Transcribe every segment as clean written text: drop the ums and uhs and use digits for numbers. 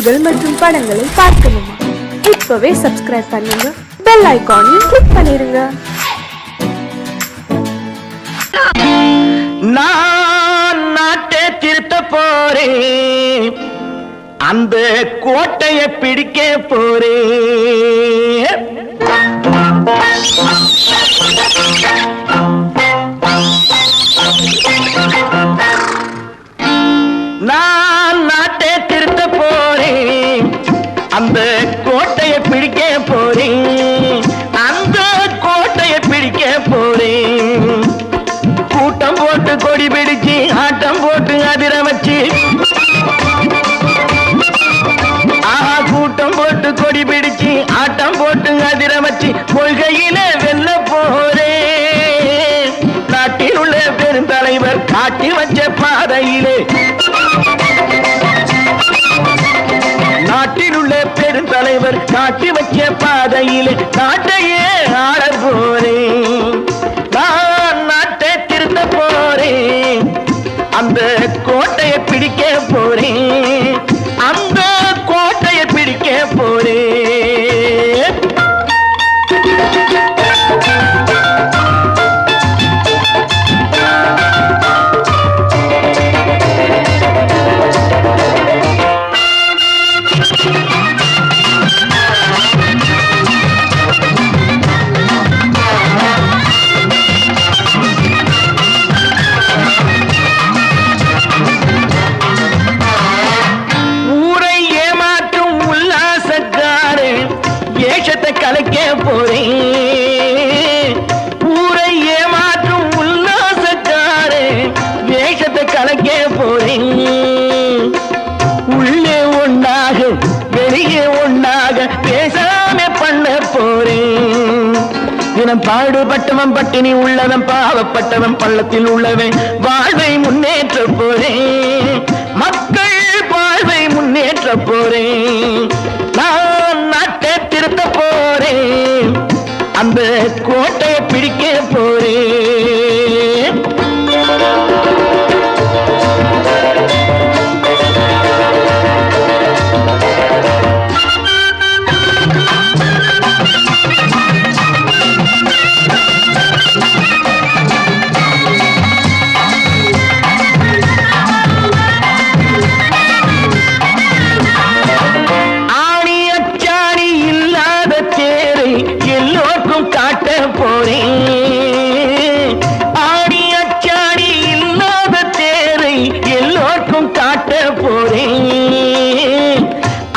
நிகழ்ச்சிகள் மற்றும் படங்களை பார்க்கணுமா? இப்பவே சப்ஸ்கிரைப் பண்ணுங்க, பெல் ஐகானையும் கிளிக் பண்ணிருங்க. நான் நாட்டை திருத்த போறேன், அந்த கோட்டையை பிடிக்க போறேன். நான் நாட்டை திருத்த போறேன், அந்த கோட்டையை பிடிக்க போறேன், அந்த கோட்டையை பிடிக்க போறேன். கூட்டம் போட்டு கொடி பிடிச்சு ஆட்டம் போட்டு அதிர வச்சு, கூட்டம் போட்டு கொடி பிடிச்சு ஆட்டம் போட்டு அதிர வச்சு கொள்கையில வெல்ல போறேன். நாட்டில் உள்ள பெருந்தலைவர் காட்டி வச்ச பாதையிலே, நாட்டில் உள்ள பெருந்தலைவர் காட்டி வச்ச பாதையிலே நாட்டையே ஆள போறேன். நான் நாட்டை திருத்த போறேன், அந்த கோட்டையை பிடிக்க போறேன், அந்த கோட்டையை பிடிக்க போறேன். கலைக்க போறேன், ஊரை ஏமாற்றும் உல்லாசக்காரே வேஷத்தை கலைக்க போறேன். உள்ளே ஒன்றாக வெளியே ஒன்றாக பேசாம பண்ண போறேன். தினம் பாடுபட்டவன் பட்டினி உள்ளவன் பாவப்பட்டவன் பள்ளத்தில் உள்ளவன் வாழ்வை முன்னேற்ற போறேன், மக்கள் வாழ்வை முன்னேற்ற போறேன். நான் நாட்டை திருத்த போறேன், அந்த கோட்டையை பிடிக்க போறேன்.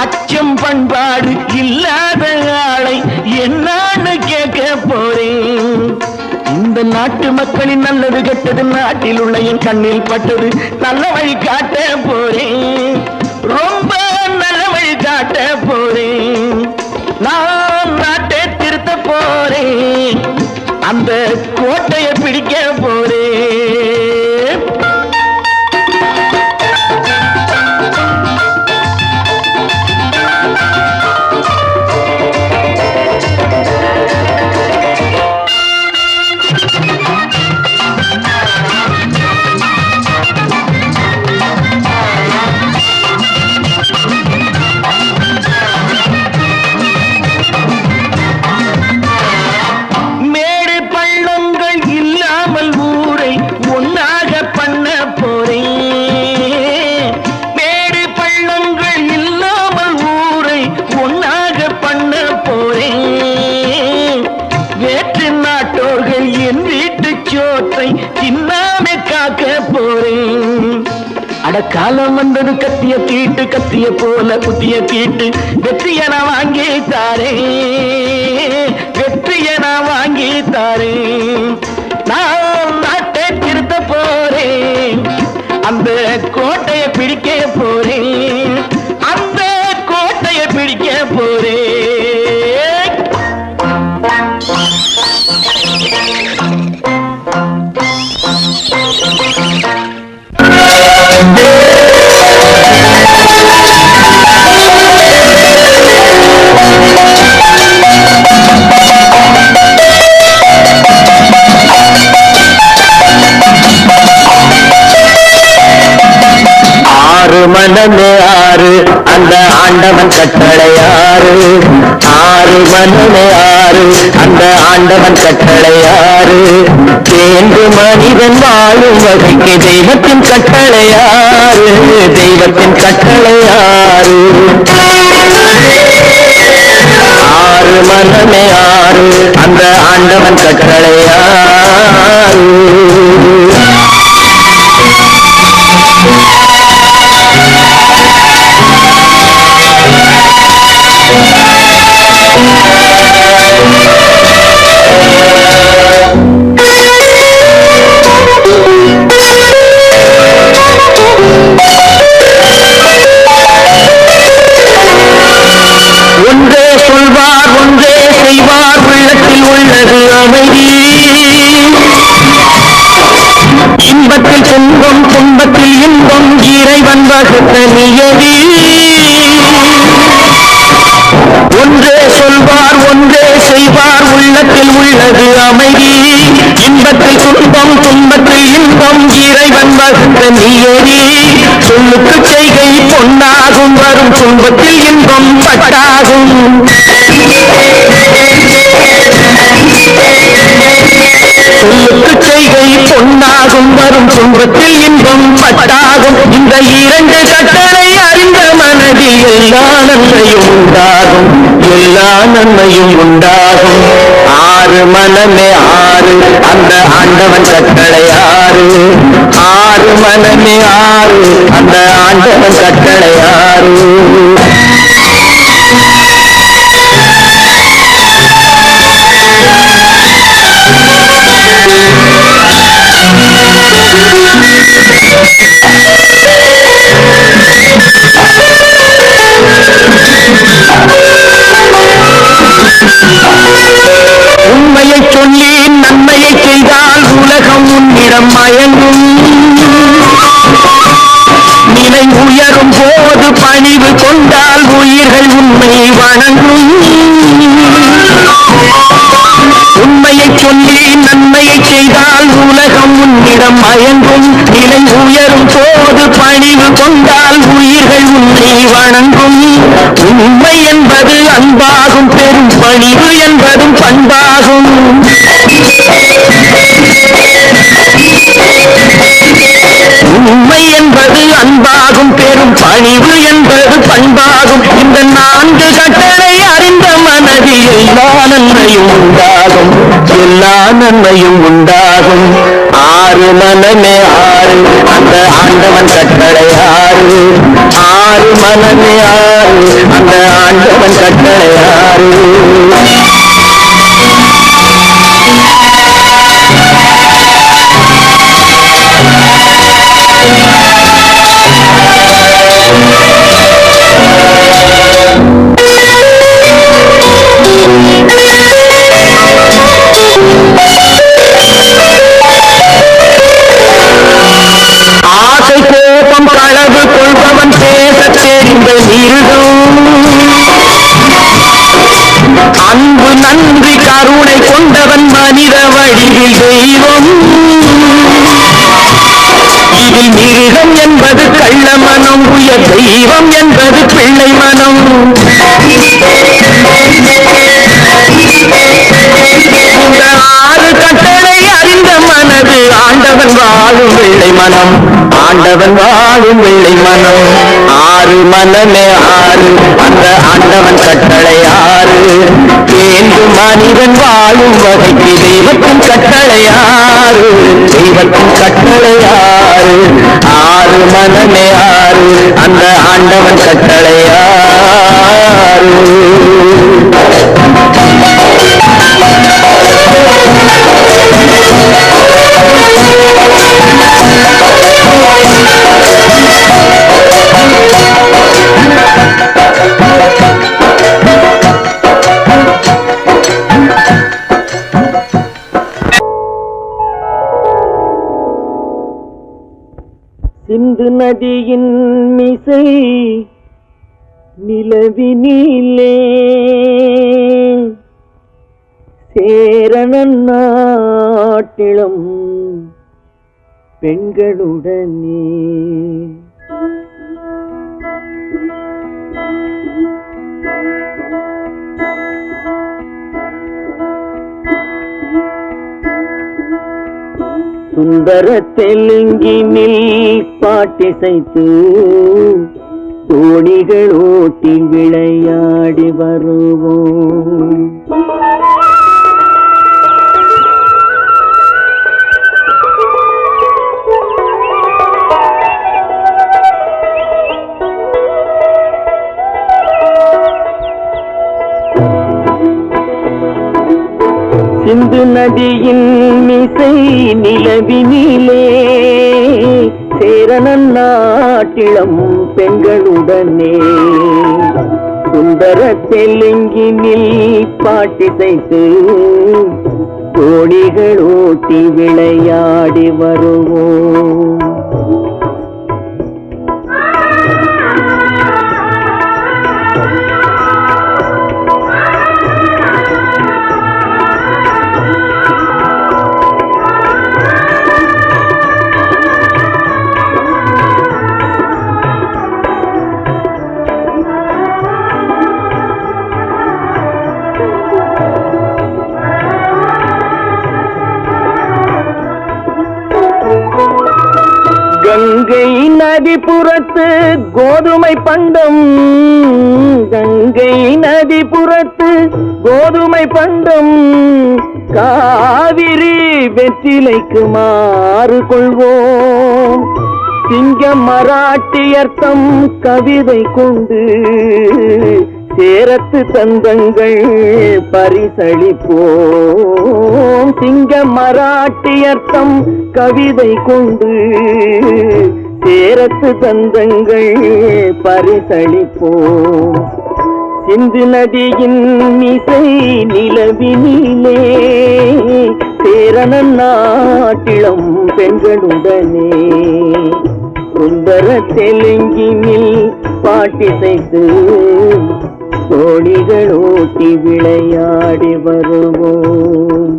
அச்சம் பண்பாடு இல்லாத ஆளை என்னான்னு கேட்க போறேன். இந்த நாட்டு மக்களின் நல்லது கெட்டது நாட்டில் உள்ள என் கண்ணில் பட்டது நல்ல வழி காட்ட போறேன், ரொம்ப நல்ல வழி காட்ட போறேன். நான் நாட்டை திருத்த போறேன், அந்த கோட்டையை பிடிக்க போறேன். காலம் வந்தது கத்திய தீட்டு, கத்திய போல குத்திய தீட்டு, வெற்றிய நான் வாங்கி தாரேன், வெற்றிய நான் வாங்கி தாரேன். நான் நாட்டை திருத்த போறேன், அந்த கோட்டையை பிடிக்க போறேன், அந்த கோட்டையை பிடிக்க போறேன். மனமே ஆறு அந்த ஆண்டவன் கட்டளையாறு ஆறு மனமே ஆறு அந்த ஆண்டவன் கட்டளையாறு தேர்ந்து மனிதன் வாழும் வகைக்கு தெய்வத்தின் கட்டளையாறு தெய்வத்தின் கட்டளையாறு ஆறு மனமே ஆறு அந்த ஆண்டவன் கட்டளையாறு ஒன்றே சொல்வார் ஒன்றே செய்வார் உள்ளத்தில் உள்ளது அமைதி இன்பத்தில் துன்பம் துன்பத்தில் இன்பம் இறைவன் வகுத்த நியதி ஒன்றே சொல்வார் ஒன்றே செய்வார் உள்ளத்தில் உள்ளது அமைதி இன்பத்தில் துன்பம் துன்பத்தில் இன்பம் இறைவன் வகுத்த நியதி சொல்லுக்கு செய்கை பொன்னாகும் வரும் துன்பத்தில் இன்பம் பட்டாகும் சொல்லுக்கு செய்கை பொன்னாகும் வரும் துன்பத்தில் இன்பம் பட்டாகும் இந்த இரண்டு கட்டளை அறிந்த மனதில் எல்லா நன்மையும் உண்டாகும் எல்லா நன்மையும் உண்டாகும் ஆறு மனமே ஆறு அந்த ஆண்டவன் கட்டளை ஆறு ஆறு மனமே ஆறு அந்த ஆண்டவன் கட்டளை ஆறு உண்மையை சொல்லி நன்மையை செய்தால் உலகம் உன்னிடம் மயங்கும் நிலை உயரும் போது பணிவு கொண்டால் உயிர்கள் உண்மை வணங்கும் உண்மையை சொல்லி நன்மையை செய்தால் உலகம் உன்னிடம் மயங்கும் நிலை உயரும் போது பணிவு கொண்டால் உயிர்கள் உன்னை வணங்கும் உண்மை என்பது அன்பாகும் பெரும் பணிவு என்பதும் பண்பாகும் உண்மை என்பது அன்பாகும் பெரும் பணிவு என்பது பண்பாகும் இந்த நான்கு கட்டளை அறிந்த மனதில் எல்லா நன்மையும் உண்டாகும் எல்லா நன்மையும் உண்டாகும் ஆறு மனமே ஆறு அந்த ஆண்டவன் கட்டளை ஆறு ஆறு மனமே ஆறு அந்த ஆண்டவன் கட்டளை ஆறு ஆசை கோபம் களவு கொள்பவன் பேச தெரிந்த மிருகம் அன்பு நன்றி கருணை கொண்டவன் மனித வடிவில் தெய்வம் இதில் மிருகம் என்பது கள்ள மனம் உயர் தெய்வம் என்பது பிள்ளை மனம் இந்த ஆறு கட்டளை அறிந்த மனது ஆண்டவன் வாழும் வெள்ளை மனம் ஆண்டவன் வாழும் வெள்ளை மனம் ஆறு மனமே ஆறு அந்த ஆண்டவன் கட்டளை ஆறு தேர்ந்து மனிதன் வாழும் வகைக்கு தெய்வத்தின் கட்டளை ஆறு தெய்வத்தின் கட்டளை ஆறு ஆறு மனமே ஆறு அந்த ஆண்டவன் கட்டளை ஆறு சிந்து நதியின் மிசை நிலவினிலே சேரணன் நாட்டிலும் பெண்களுடனே சுந்தர தெலுங்கினில் பாட்டிசைத்து தோணிகள் ஓட்டி விளையாடி வருவோம். சிந்து நதியின் மிசை நிலவினிலே சேரணன் நாட்டிளம் பெண்களுடனே சுந்தர தெலுங்கினில் பாட்டிசைத்து தோணிகள் ஓட்டி விளையாடி வருவோம். கங்கை நதிபுறத்து கோதுமை பண்டம், கங்கை நதிபுறத்து கோதுமை பண்டம், காவிரி வெற்றிலைக்கு மாறு கொள்வோம். சிங்கம் மராட்டியர்த்தம் கவிதை கொண்டு சேரத்து தந்தங்கள் பரிசளிப்போம். சிங்கம் மராட்டியர்த்தம் கவிதை கொண்டு சேரத்து தந்தங்கள் பரிசளிப்போம். சிந்து நதியின் மிசை நிலவினிலே சேரணன் நாட்டிளம் பெண்களுடனே சுந்தர தெலுங்கினில் பாட்டிசைத்து தோணிகள் ஓட்டி விளையாடி வருவோம்.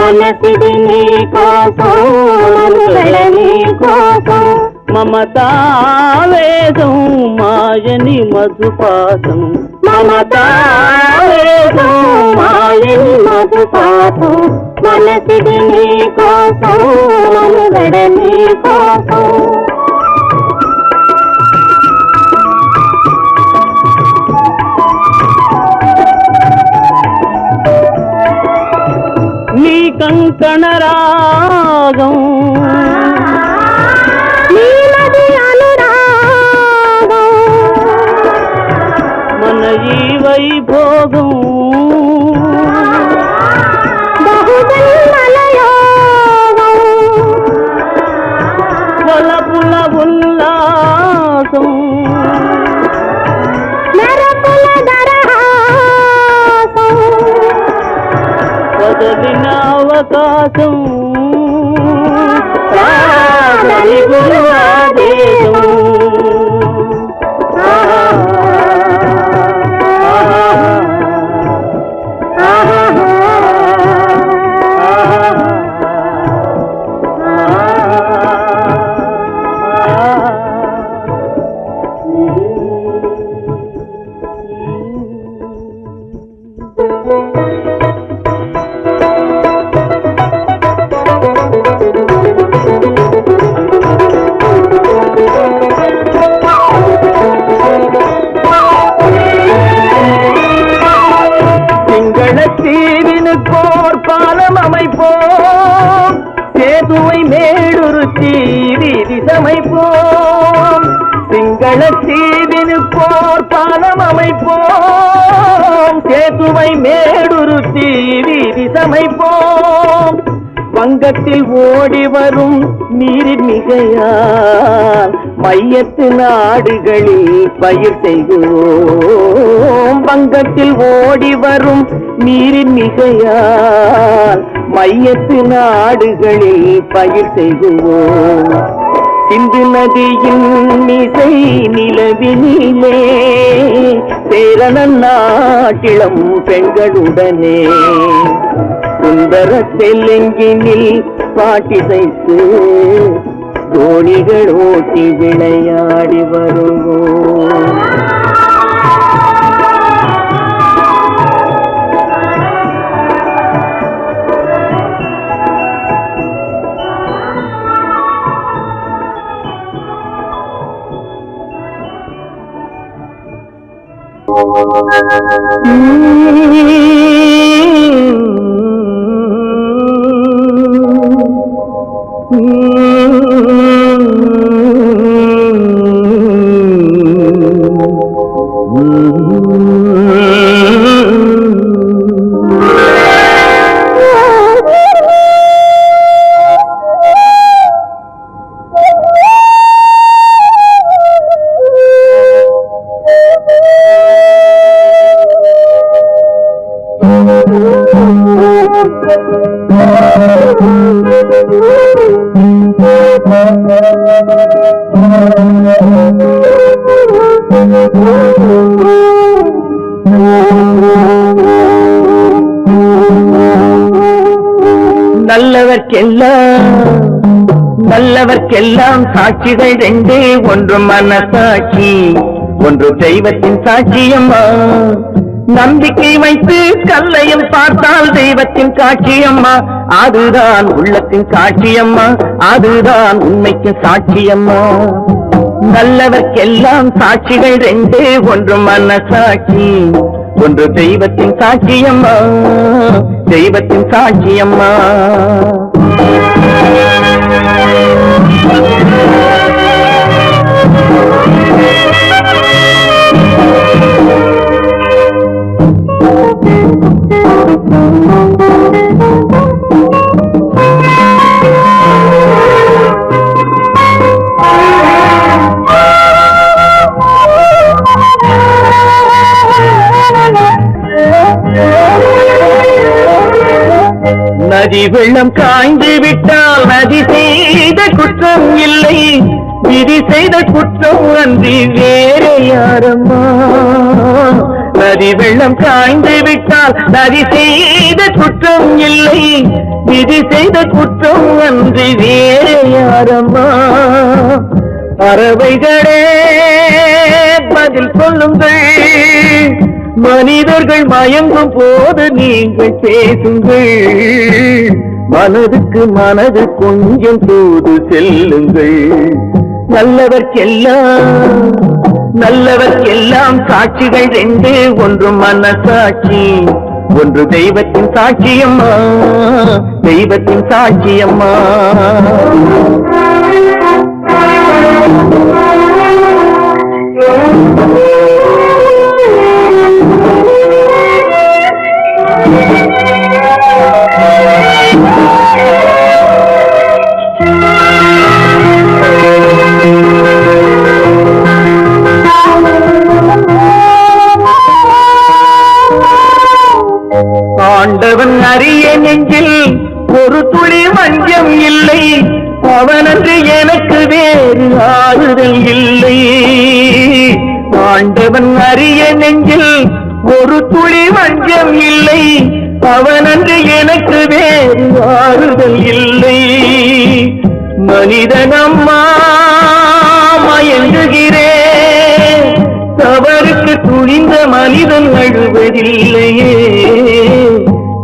మనసిది నీ కోసం మనుగడ నీ కోసం మమతావేదం మాయని మధుపాసం మమతావేదం మాయని మధుపాసం మనసిది నీ కోసం మనుగడ నీ కోసం నీ కంకణ రాగం నీలది అనురాగం మన ఈ వైభోగం బహుజన్మల యోగం వలపుల ఉల్లాసం మెరపుల దరహాసం వదలిన అవకాశం సాగరి గురువాదేశం தீவினுக்கோர் பாலம் அமைப்போம் சேதுவை மேடுருத்தி வீதி சமைப்போம் சிங்கள தீவினுக்கோர் பாலம் அமைப்போம் சேதுவை மேடுருத்தி வீதி சமைப்போம் வங்கத்தில் ஓடி வரும் நீரின் மிகையால் மையத்து நாடுகளில் பயிர் செய்கிறோம். வங்கத்தில் ஓடி வரும் நீரின் மிகையால் மையத்து நாடுகளில் பயிர் செய்கிறோம். சிந்து நதியின் மிசை நிலவினிலே சேரணன் நாட்டிளம் பெண்களுடனே சுந்தர தெலுங்கினில் பாட்டிசைத்து தோணிகள் ஓட்டி விளையாடி வருவோம். நல்லவர்க்கெல்லாம் சாட்சிகள் ரெண்டே, ஒன்று மனசாட்சி, ஒன்று தெய்வத்தின் சாட்சியம்மா. நம்பிக்கை வைத்து கல்லையும் பார்த்தால் தெய்வத்தின் காட்சியம்மா. அதுதான் உள்ளத்தின் சாட்சியம்மா, அதுதான் உண்மைக்கு சாட்சியம்மா. நல்லவர்க்கெல்லாம் சாட்சிகள் ரெண்டே, ஒன்று மனசாட்சி, ஒன்று தெய்வத்தின் சாட்சியம்மா, தெய்வத்தின் சாட்சியம்மா. நதி வெள்ளம் காய்ந்து விட்டால் நதி செய்த குற்றம் இல்லை, விதி செய்த குற்றம் அன்றி வேறு யாரம்மா. நதி வெள்ளம் காய்ந்து விட்டால் நதி செய்த குற்றம் இல்லை, விதி செய்த குற்றம் அன்றி வேறு யாரம்மா. பறவைகளே பதில் சொல்லுங்கள், மனிதர்கள் மயங்கும் போது நீங்கள் பேசுங்கள். மனதுக்கு மனது கொஞ்சம் தூது செல்லுங்கள். நல்லவர்க்கெல்லாம் சாட்சிகள் ரெண்டு, ஒன்று மனசாட்சி, ஒன்று தெய்வத்தின் சாட்சியம்மா, தெய்வத்தின் சாட்சியம்மா. ஆண்டவன் அறிய நெஞ்சில் ஒரு துளி வஞ்சம் இல்லை, அவனன்று எனக்கு வேறு ஆறுதல் இல்லை. ஆண்டவன் அறிய நெஞ்சில் ஒரு துளி வஞ்சம் இல்லை, அவனன்று எனக்கு வேறு ஆறுதல் இல்லை. மனிதனம்மா மயங்குகிறேன், தவறுக்கு துணிந்த மனிதன் அழுவதில்லையே,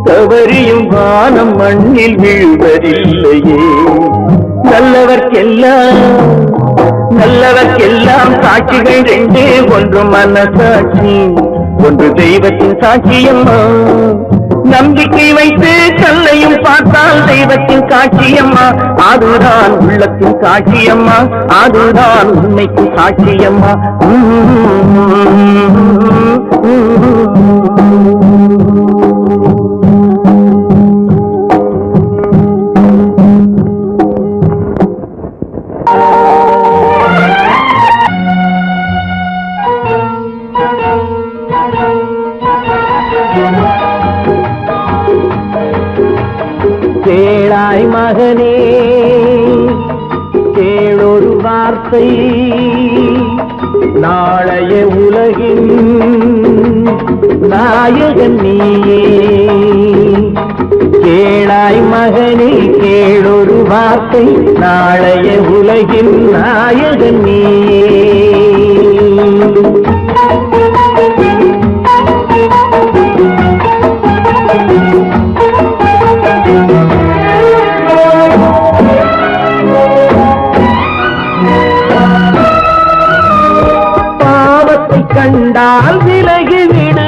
தவறியும் வானம் மண்ணில் வீழ்வதில்லையே. நல்லவர்க்கெல்லாம் சாட்சிகள் ரெண்டே, ஒன்று மனசாட்சி, ஒன்று தெய்வத்தின் சாட்சியம்மா. நம்பிக்கை வைத்து கல்லையும் பார்த்தால் தெய்வத்தின் காட்சியம்மா. அதுதான் உள்ளத்தின் சாட்சியம்மா, அதுதான் உண்மைக்கு சாட்சியம்மா. மகனே கேளொரு வார்த்தை நாளைய உலகின் நாயகன் நீயே கேளாய் மகனே கேளொரு வார்த்தை நாளைய உலகின் நாயகன் நீயே கண்டால் விலகிவிடு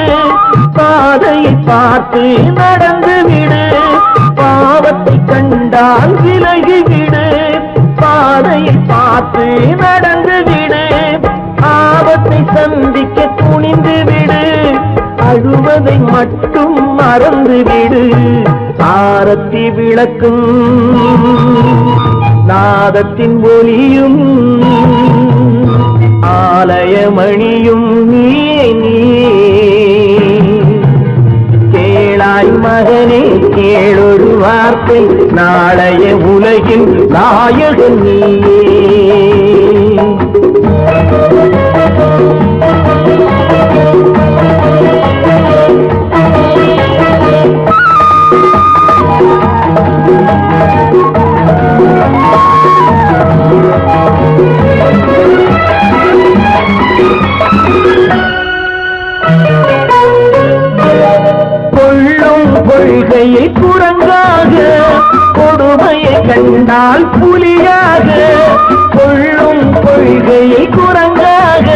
பாதையை பார்த்து நடந்து விடு பாவத்தை கண்டால் விலகிவிடு பாதையை பார்த்து நடந்து விடு ஆபத்தை சந்திக்க துணிந்து விடு அழுவதை மட்டும் மறந்து விடு ஆரத்தி விளக்கும் நாதத்தின் ஒளியும் ஆலயமணியும் நீ கேளாய் மகனே கேளொரு வார்த்தை நாளைய உலகின் நாயகன் நீயே கொள்கையை குரங்காக கொடுமையை கண்டால் புலியாக கொள்ளும் கொள்கையை குரங்காக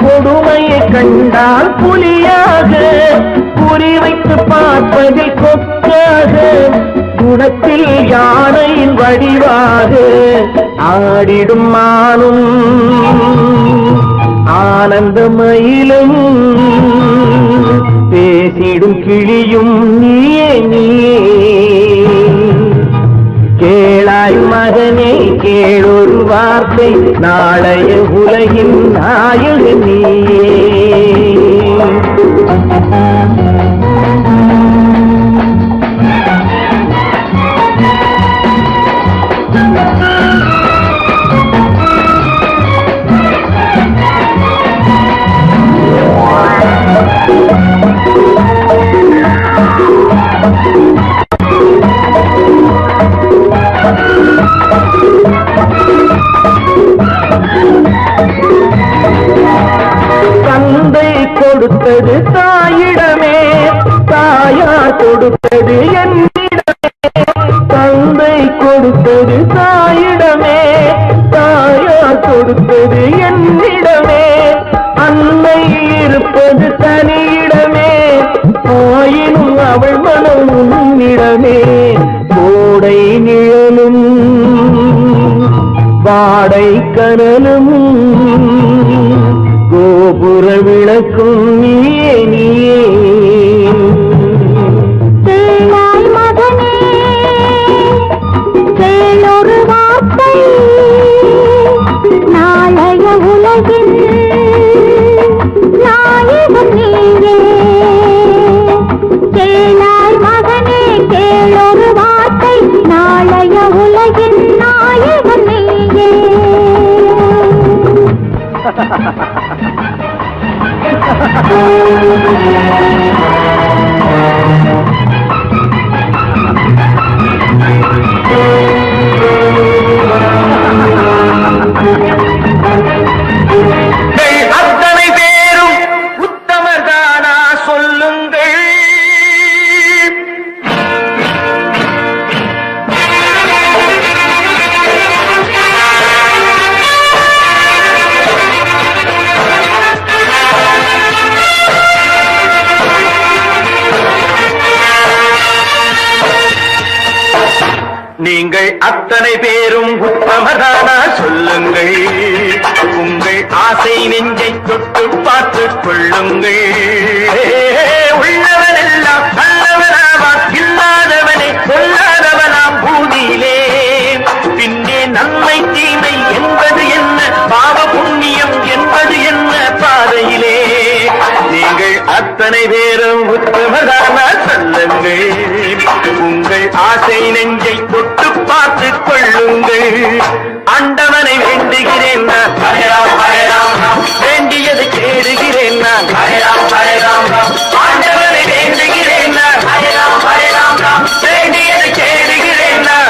கொடுமையை கண்டால் புலியாக குறிவைத்து பார்ப்பதில் கொக்காக குணத்தில் யானையின் வடிவாக ஆடிடும் மானும் ஆனந்த மயிலும் பேசிடும் கிளியும் நீயே கேளாய் மகனே கேளொரு வார்த்தை நாளைய உலகின் நாயகன் நீயே கொடுத்தது தாயிடமே தாயார் கொடுத்தது என்னிடமே தந்தை கொடுத்தது தாயிடமே தாயார் கொடுத்தது என்னிடமே அன்னை இருப்பது தனியிடமே ஆயினும் அவள் மனம் உன்னிடமே கோடை நிழலும் வாடை கனலும் கோபுர விளக்கும் நீயே கேளாய் மகனே கேளொரு வார்த்தை நாளைய உலகின் நாயகன் நீயே கேளாய் மகனே கேளொரு வார்த்தை நாளைய உலகின் நாயகன் நீயே அத்தனை பேரும் உத்தமர்தானா சொல்லுங்கள் நீங்கள் அத்தனை பேரும் உத்தமதானா சொல்லுங்கள் உங்கள் ஆசை நெஞ்சை தொட்டு பார்த்துக் கொள்ளுங்கள் உள்ளவனெல்லாம் நல்லவனாவான் இல்லாதவனே சொல்லாதவனாம் பூமியிலே பின்னே நன்மை தீமை என்பது என்ன பாவ புண்ணியம் என்பது என்ன பாதையிலே நீங்கள் அத்தனை பேரும் உத்தமதானா சொல்லுங்கள் உங்கள் ஆசை நெஞ்சை தொட்டு வாழ்க. ஆண்டவனை வேண்டுகிறேன் நான், வேண்டியதை கேடுகிறேன் நான், ஆண்டவனை வேண்டுகிறேன் நான், வேண்டியதை கேடுகிறேன் நான்.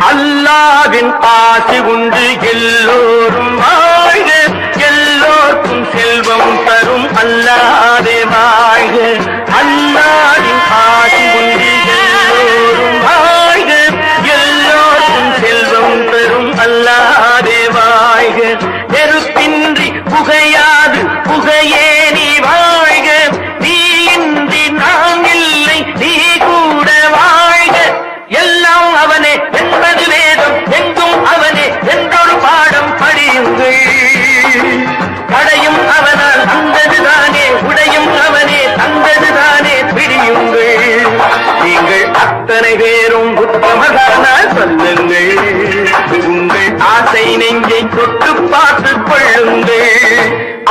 அல்லாவின் ஆசி உண்டு எல்லோரும் வாழ்க, எல்லோருக்கும் செல்வம் தரும் அல்லாதே வாழ்க. அல்லாவின் ஆசி உண்டு எல்லோரும் வாழ்க, எல்லோருக்கும் செல்வம் தரும் அல்லாதே வாழ்க. நெருப்பின்றி புகையாது புகையே நீ வாழ்க, நீ இன்றி நாம் இல்லை நீ கூட வாழ்க. எல்லாம் அவனே என்பது வேதம், எங்கும் அவனே என்றொரு பாடம் படியுங்கள். படையும் அவனால் வந்ததுதானே, உடையும் அவனே தந்ததுதானே, பிடியுங்கள். நீங்கள் அத்தனை பேரும் உத்தமதானால் சொல்லுங்கள். உங்கள் ஆசை நெஞ்சை தொட்டு பார்த்துக் கொள்ளுங்கள்.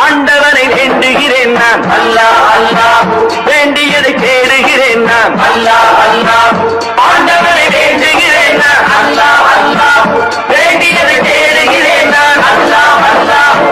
ஆண்டவனை வேண்டுகிறேன் நான், அல்லாஹ் அல்லாஹ், வேண்டியதை தேடுகிறேன் நான், அல்லாஹ் அல்லாஹ். ஆண்டவனை வேண்டுகிறேன் நான், அல்லாஹ் அல்லாஹ், வேண்டியதை தேடுகிறேன் நான், அல்லாஹ் அல்லாஹ்.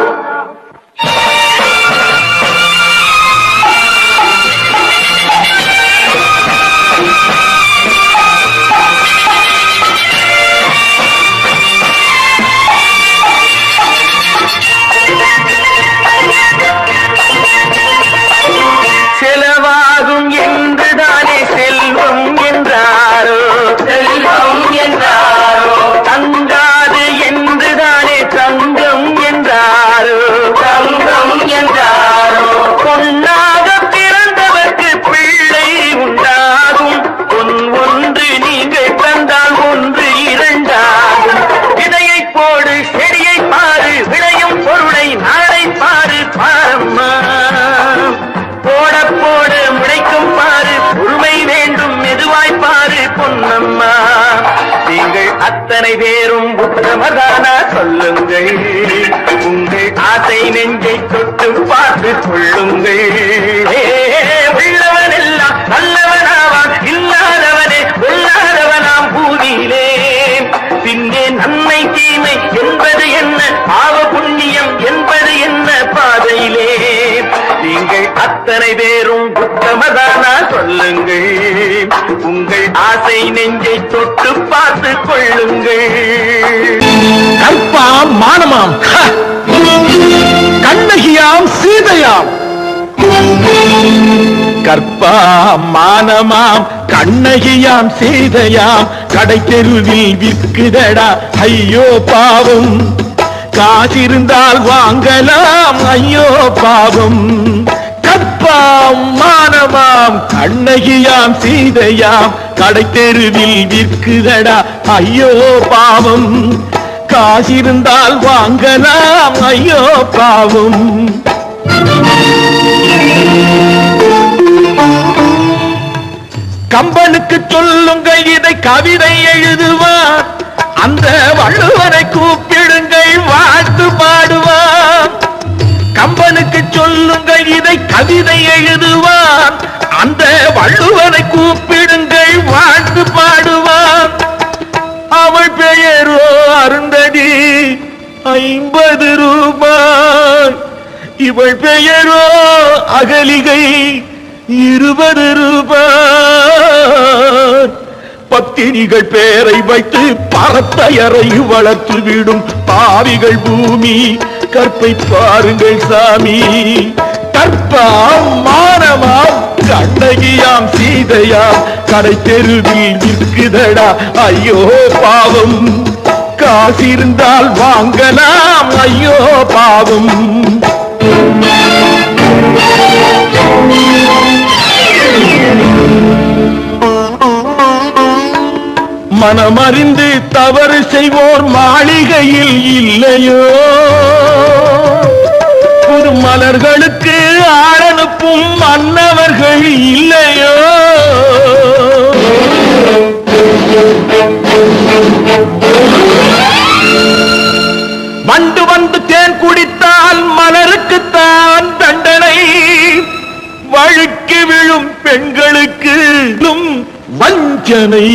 செலவாகும் என்றுதானே செல்வம் என்றாரோ, செல்வம் என்றாரோ. தங்காது என்றுதானே தங்கம் என்றாரோ, தங்கம் என்றாரோ. பொன்னாக பிறந்தவர்க்கு பிள்ளை உண்டாகும், பொன் ஒன்று நீங்கள் தந்தால் ஒன்று இரண்டாகும். விதையை போடு செடியை பாரு, விளையும் பொருளை நாளை பாரு பாரம்மா. போட போடு முளைக்கும் பாரு, பொறுமை வேண்டும் மெதுவாய் பாரு பொன்னம்மா. நீங்கள் அத்தனை பேரும் உத்தமதானா சொல்லுங்கள். உங்கள் ஆசை நெஞ்சை தொட்டு பார்த்து கொள்ளுங்கள். உள்ளவன் எல்லாம் நல்லவனாவான், இல்லாதவனே கொல்லாதவனாம் பூமியிலே. பின்னே நன்மை தீமை என்பது என்ன, பாவ புண்ணியம் என்பது என்ன பாதையிலே. நீங்கள் அத்தனை பேரும் உத்தமதானா சொல்லுங்கள். உங்கள் ஆசை நெஞ்சை தொட்டு பார்த்து கொள்ளுங்கள். கற்பாம் மானமாம், கண்ணகியாம் சீதையாம். கற்பாம் மானமாம் கண்ணகியாம் சீதையாம், கடை தெருவில் விற்குதடா ஐயோ பாவம். காசிருந்தால் வாங்கலாம் ஐயோ பாவம். கற்பாம் மானமாம் கண்ணகியாம் சீதையாம், கடை தெருவில் விற்குதடா ஐயோ பாவம். காசிருந்தால் வாங்கலாம் ஐயோ பாவம். கம்பனுக்கு சொல்லுங்கள் இதை கவிதை எழுதுவார், அந்த வள்ளுவரை கூப்பிடுங்கள் வாழ்த்து பாடுவார். கம்பனுக்கு சொல்லுங்கள் இதை கவிதை எழுதுவார், அந்த வள்ளுவரை கூப்பிடுங்கள் வாழ்த்து பாடுவார். அவள் பெயரோ அருந்ததி 50 ரூபாய், இவள் பெயரோ அகலிகை 20 ரூபாய். பத்தினிகள் பேரை வைத்து பரத்தையறை வளர்த்து விடும் பாவிகள் பூமி, கற்பை பாருங்கள் சாமி. கற்பாம் மானமாம் கண்ணகியாம் சீதையாம், கடை தெருவில் விற்குதடா ஐயோ பாவம். காசிருந்தால் வாங்கலாம் ஐயோ பாவம். மனமறிந்து தவறு செய்வோர் மாளிகையில் இல்லையோ புது மலர்களுக்கு ஆளனுப்பும் மன்னவர்கள் இல்லையோ வண்டு வந்து தேன் குடித்தால் மலருக்குத்தான் தண்டனை வழுக்கி விழும் பெண்களுக்கு வஞ்சனை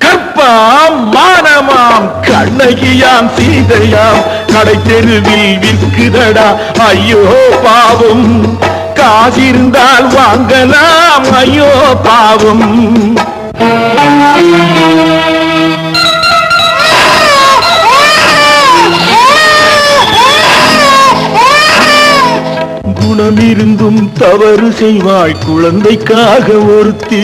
கற்பாம் மானமாம் கண்ணகியாம் சீதையாம் கடை தெருவில் விற்குதடா ஐயோ பாவம் காசிருந்தால் வாங்கலாம் ஐயோ பாவம் குணமிருந்தும் தவறு செய்வாய் குழந்தைக்காக ஒருத்தி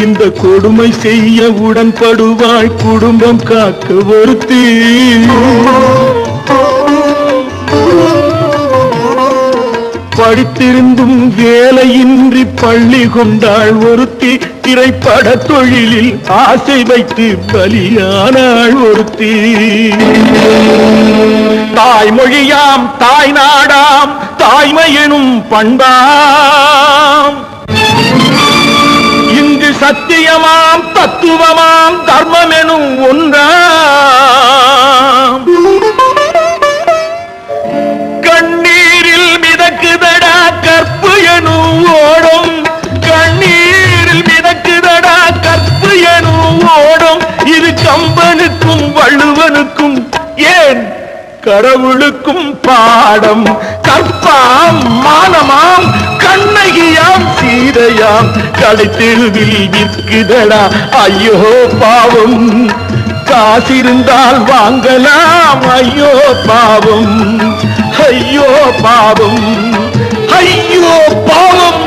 இந்த கொடுமை செய்ய உடன்படுவாய் குடும்பம் காக்க ஒருத்தி படித்திருந்தும் வேலையின்றி பள்ளி கொண்டாள் ஒருத்தி திரைப்பட தொழிலில் ஆசை வைத்து பலியானாள் ஒருத்தி தாய்மொழியாம் தாய் நாடாம் தாய்மையெனும் பண்பாம் இங்கு சத்தியமாம் தத்துவமாம் தர்மமெனும் ஒன்றாம் கண்ணீரில் மிதக்குதடா கற்பு எனும் ஓடும் கண்ணீரில் மிதக்குதடா கற்பு எனும் ஓடும் இது கம்பனுக்கும் வள்ளுவனுக்கும் ஏன் கடவுளுக்கும் பாடம் கற்பாம் மானமாம் கண்ணகியாம் சீதையாம் கடை தெருவில் விற்குதடா ஐயோ பாவம் காசிருந்தால் வாங்கலாம் ஐயோ பாவம் ஐயோ பாவம் ஐயோ பாவம்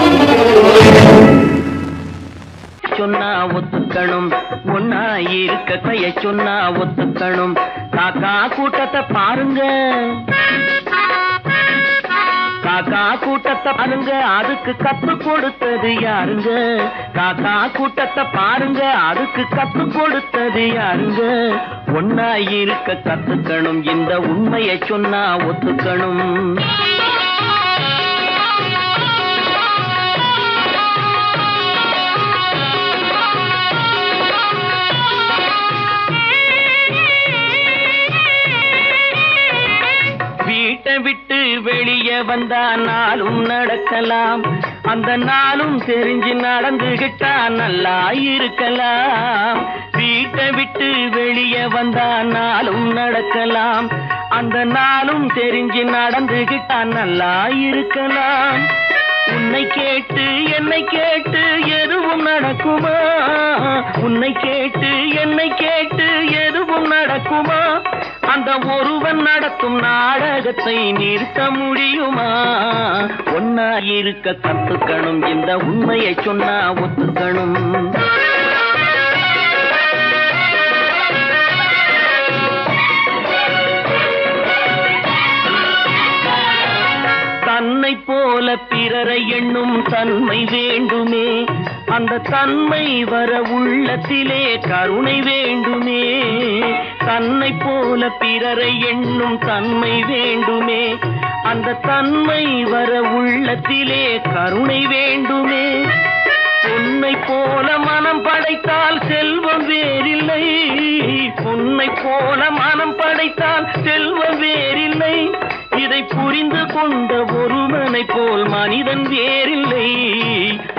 சொன்னா ஒத்துக்கணும் ஒன்னா இருக்க கைய சொன்னா ஒத்துக்கணும் காக்கா கூட்டத்தை பாருங்க காக்கா கூட்டத்தை பாருங்க அதுக்கு கத்து கொடுத்தது யாருங்க காக்கா கூட்டத்தை பாருங்க அதுக்கு கத்து கொடுத்தது யாருங்க ஒன்னா இருக்க கத்துக்கணும் இந்த உண்மையை சொன்னா ஒத்துக்கணும் வீட்டை விட்டு வெளியே வந்தா நாளும் நடக்கலாம் அந்த நாளும் தெரிஞ்சு நடந்துகிட்டா நல்லா இருக்கலாம் வீட்டை விட்டு வெளியே வந்தா நாளும் நடக்கலாம் அந்த நாளும் தெரிஞ்சு நடந்துகிட்டா நல்லா இருக்கலாம் உன்னை கேட்டு என்னை கேட்டு எதுவும் நடக்குமா உன்னை கேட்டு என்னை கேட்டு எதுவும் நடக்குமா அந்த ஒருவன் நடத்தும் நாடகத்தை நிறுத்த முடியுமா ஒன்னா இருக்க கத்துக்கணும் இந்த உண்மையை சொன்னா ஒத்துக்கணும் தன்னை போல பிறரை எண்ணும் தன்மை வேண்டுமே அந்த தன்மை வர உள்ளத்திலே கருணை வேண்டுமே தன்னை போல பிறரை எண்ணும் தன்மை வேண்டுமே அந்த தன்மை வர உள்ளத்திலே கருணை வேண்டுமே பொன்னை போல மனம் படைத்தால் செல்வம் வேறில்லை பொன்னை போல மனம் படைத்தால் செல்வம் வேறில்லை இதை புரிந்து கொண்ட ஒருவனை போல் மனிதன் வேறில்லை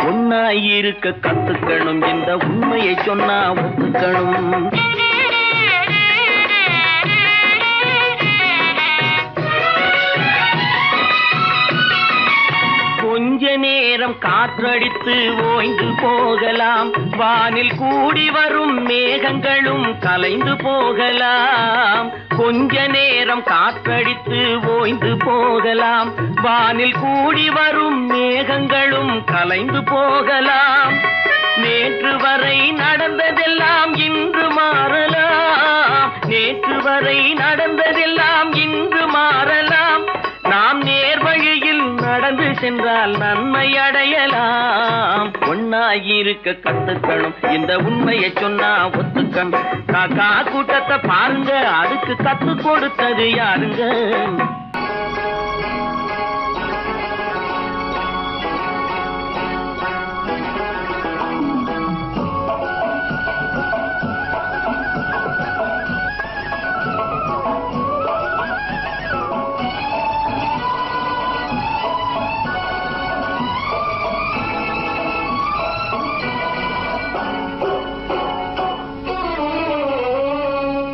ஒன்னாயிருக்க கத்துக்கணும் இந்த உண்மையை சொன்னா ஒத்துக்கணும் கொஞ்ச நேரம் காற்றடித்து ஓய்ந்து போகலாம் வானில் கூடி வரும் மேகங்களும் கலைந்து போகலாம் கொஞ்ச நேரம் காற்றடித்து ஓய்ந்து போகலாம் வானில் கூடி வரும் மேகங்களும் கலைந்து போகலாம் நேற்று வரை நடந்ததெல்லாம் இன்று மாறலாம் நேற்று வரை நடந்ததெல்லாம் இன்று மாறலாம் நாம் நேர்வழியில் நடந்து சென்றால் நன்மை அடையலாம் ஒன்னா இருக்க கத்துக்கணும். இந்த உண்மையை சொன்னா ஒத்துக்கணும். காக்கா கூட்டத்தை பாருங்க, அதுக்கு கத்து கொடுத்தது யாருங்க?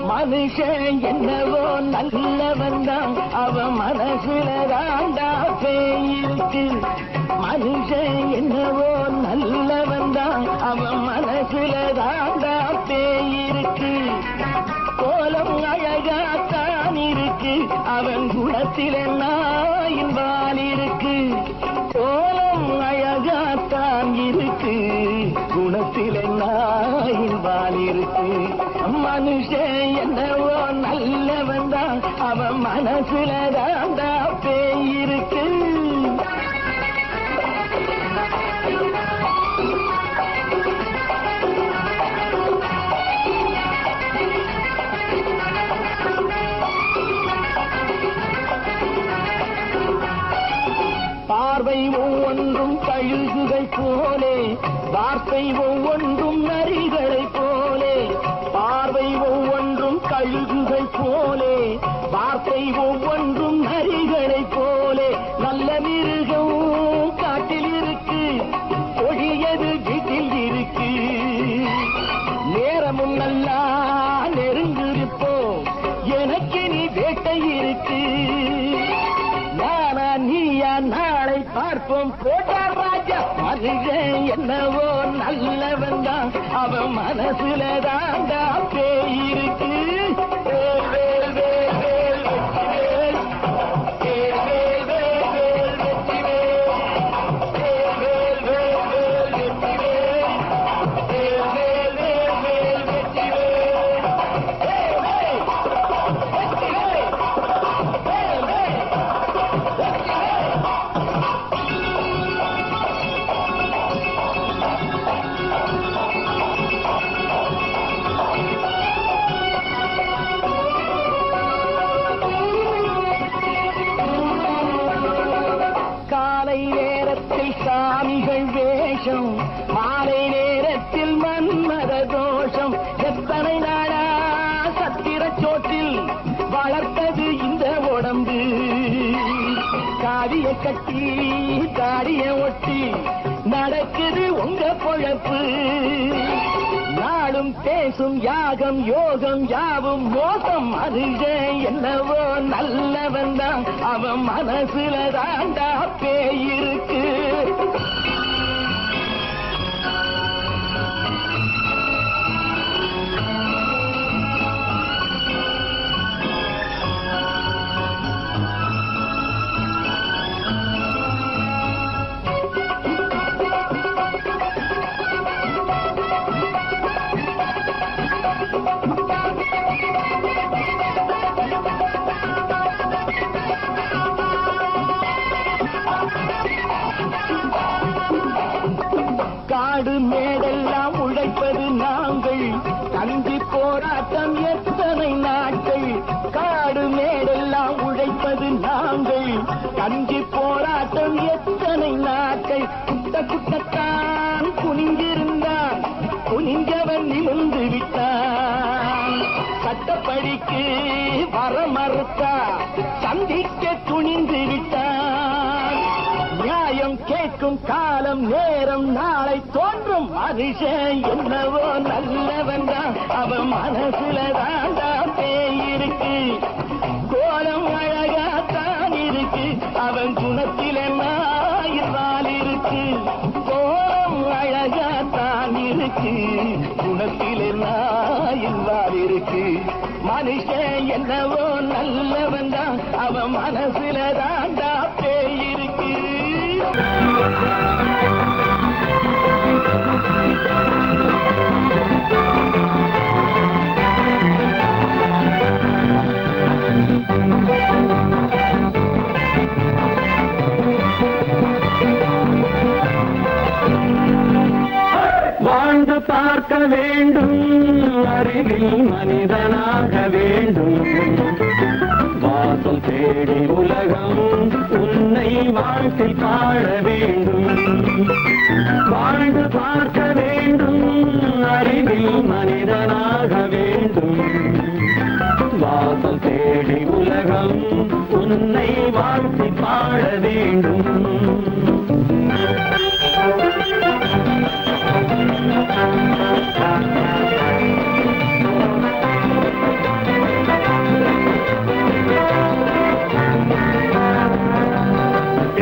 மனுஷன் என்னவோ நல்லவன் தான், அவன் மனசுல தாண்டா பேயிருக்கு. மனுஷன் என்னவோ நல்லவன் தான், அவன் மனசுல தாண்டா பேயிருக்கு. கோலம் அழகாத்தான் இருக்கு, அவன் குணத்தில நாயின் வால் இருக்கு. கோலம் அழகாத்தான் இருக்கு, குணத்தில நாயின் வால் இருக்கு. மனுஷன் என்னவோ நல்லவன் தான், அவன் மனசுல தாண்டா பேயிருக்கு. பார்வை ஒவ்வொன்றும் கழுகுகள் போலே, வார்த்தை ஒவ்வொன்றும் நரிகளை போலே. பார்வை ஒவ்வொன்றும் கழுகுகள் போலே, வார்த்தை ஒவ்வொன்றும் நரிகளை போலே. நல்ல மிருகம் காட்டில் இருக்கு, கொடியது வீட்டில் இருக்கு. நேரமும் நல்லா நெருங்கிருப்போம், எனக்கு நீ வேட்டை இருக்கு. நானா நீயா நாளை பார்ப்போம், போட்டார் ராஜா. மனுஷன் என்னவோ நல்லவன் தான், அவன் மனசுல தாண்டா பேயிருக்கு. வேல் வேல் வேல் வேல் வெற்றிவேல், வேல் வேல் வேல் வேல் வெற்றிவேல், வேல் வேல் வேல் வேல் வெற்றிவேல், வேல் வேல் வேல் வேல் வெற்றிவேல், வேல் வேல் வெற்றிவேல், வேல் வேல். காலை நேரத்தில் சாமிகள் வேஷம், மாலை நேரத்தில் மன்மத தோஷம். எத்தனை நாடா சத்திர சோற்றில் வளர்த்தது இந்த உடம்பு. காவிய கட்டி தாடிய ஒட்டி நடக்குது உங்க பொழப்பு. நாளும் பேசும் யாகம் யோகம் யாவும் மோசம். மனுஷன் என்னவோ நல்லவன் தான், அவன் மனசுல தாண்டா பேயிருக்கு. காடு மேடெல்லாம் உழைப்பது நாங்கள், கஞ்சி போராட்டம் எத்தனை நாட்கள். காடு மேடெல்லாம் உழைப்பது நாங்கள், கஞ்சி போராட்டம் எத்தனை நாட்கள். குட்ட குட்டத்தான் குனிஞ்சிருந்தான், குனிஞ்சவன் நிமிர்ந்து விட்டான். சட்டப்படிக்கு வர மறுத்தா, சந்திக்க துணிந்து விட்டான். நியாயம் கேட்கும் காலம் நேரம் நாளை தோன்றும். மனுஷன் என்னவோ நல்லவன் தான், அவன் மனசுல தாண்டா பேயிருக்கு. கோலம் அழகாத்தான் இருக்கு, அவன் குணத்தில நாயினால் இருக்கு. கோலம் அழகாத்தான் இருக்கு, குணத்தில நாயினால் இருக்கு. மனுஷன் என்னவோ நல்லவன் தான், அவன் மனசுல தாண்டா பேயிருக்கு. மனிதனாக வேண்டும். வாசம் தேடி உலகம் உன்னை வாழ்க்கை பாட வேண்டும். வாழ்ந்து பார்க்க வேண்டும், அறிவில் மனிதனாக வேண்டும். வாசம் தேடி உலகம் உன்னை வாழ்த்தி பாட வேண்டும்.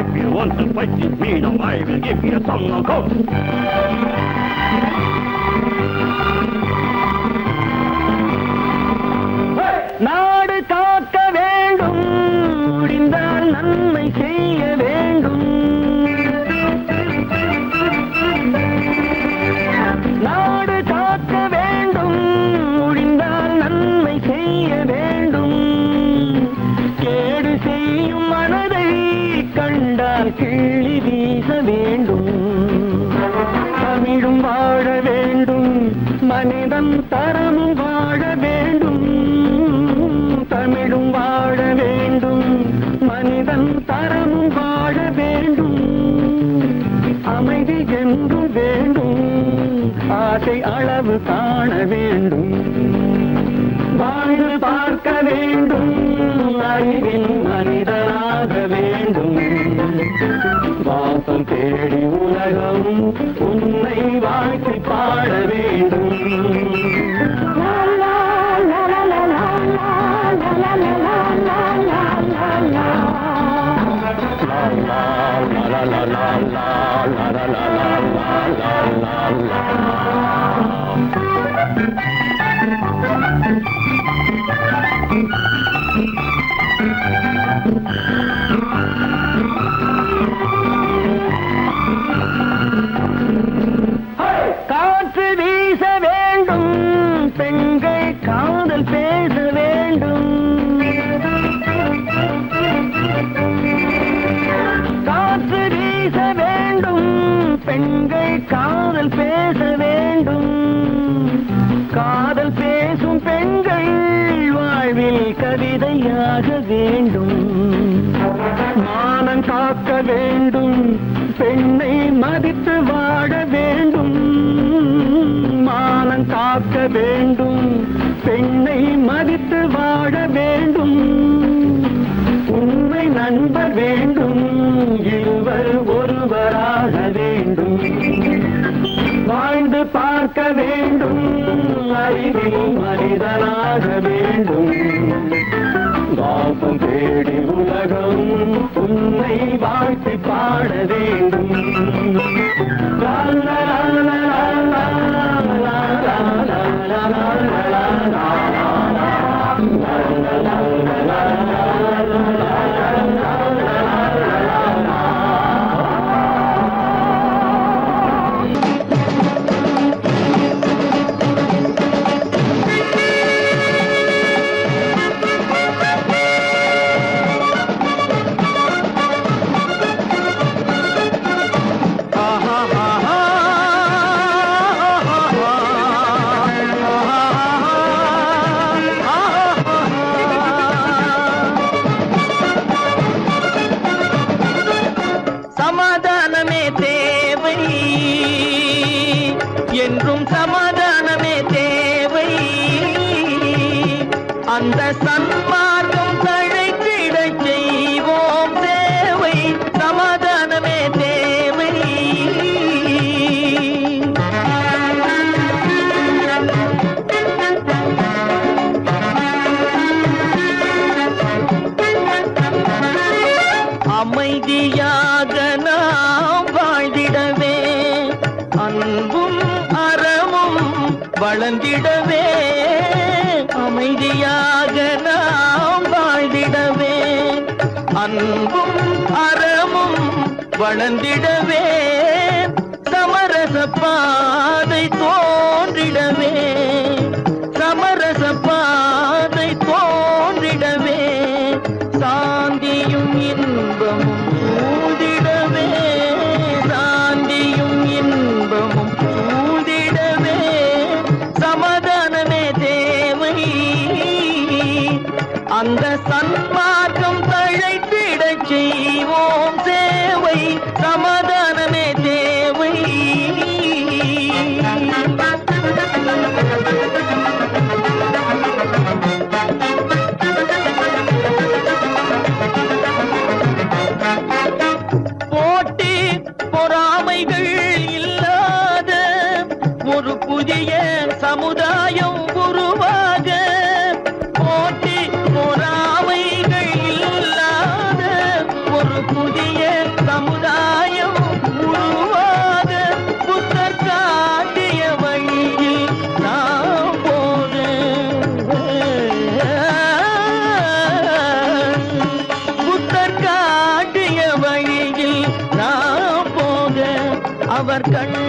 If you want to fight with me, now I will give you a song of hope. நாடு காக்க வேண்டும், முடிந்தால் நன்மை செய்ய வேண்டும். நாடு காக்க வேண்டும், முடிந்தால் நன்மை செய்ய வேண்டும். கேடு செய்யும் மனதை கண்டால் கிள்ளி வீச வேண்டும். தமிழும் வாழ வேண்டும், மனிதன் தரமும் வாழ வேண்டும். தமிழும் வாழ வேண்டும், மனிதன் தரமும் வாழ வேண்டும். அமைதி என்றும் வேண்டும், ஆசை அளவு காண வேண்டும். வாழ்ந்து பார்க்க வேண்டும், அறிவில் மனிதனாக வேண்டும். வாசம் தேடி உலகம் உன்னை வாழ்த்தி பாட வேண்டும். காற்று வீச வேண்டும், பெண்கள் காதல் பேச வேண்டும். காற்று வீச வேண்டும், பெண்கள் காதல் பேச வேண்டும். காதல் பேசும் பெண்கள் வாழ்வில் கவிதையாக வேண்டும். மானம் காக்க வேண்டும், பெண்ணை மதித்து வாழ வேண்டும். மானம் காக்க வேண்டும், பெண்ணை மதித்து வாழ வேண்டும். உண்மை நண்பர் வேண்டும், இருவர் ஒருவராக வேண்டும். வாழ்ந்து பார்க்க வேண்டும், அறிவில் மனிதனாக வேண்டும். வாசம் தேடி உலகம் உன்னை வாழ்த்தி பாட வேண்டும். லா லா லா லா லா லா லா லா லா லா. சமாதானமே தேவை, என்றும் சமாதானமே தேவை. அந்த சன்மார்க்கம் தழைத்திட செய்வோம் சேவை. சமாதானமே தேவை. அமைதியாக நாம் வாழ்ந்திடவே, அன்பும் அறமும் வளர்ந்திடவே. அமைதியாக நாம் வாழ்ந்திடவே, அன்பும் அறமும் வளர்ந்திடவே. சமரச பாதை தோன்றிடவே, சமரச பாதை தோன்றிடவே. சாந்தியும் இன்பமும் சூழ்ந்திடவே, சாந்தியும் இன்பமும் சூழ்ந்திடவே. சமாதானமே தேவை. மார்க்கம் தழைத்திடச் செய்வோம் சேவை, சமாதானமே தேவை. போட்டி பொறாமைகள் இல்லாத ஒரு புதிய சமுதாயம் உருவாக, போட்டி பொறாமைகள் இல்லாத ஒரு புதிய சமுதாயம் உருவாக, புத்தர் காட்டிய வழியில் நாம் போக, புத்தர் காட்டிய வழியில் நாம் போக, அவர் கண்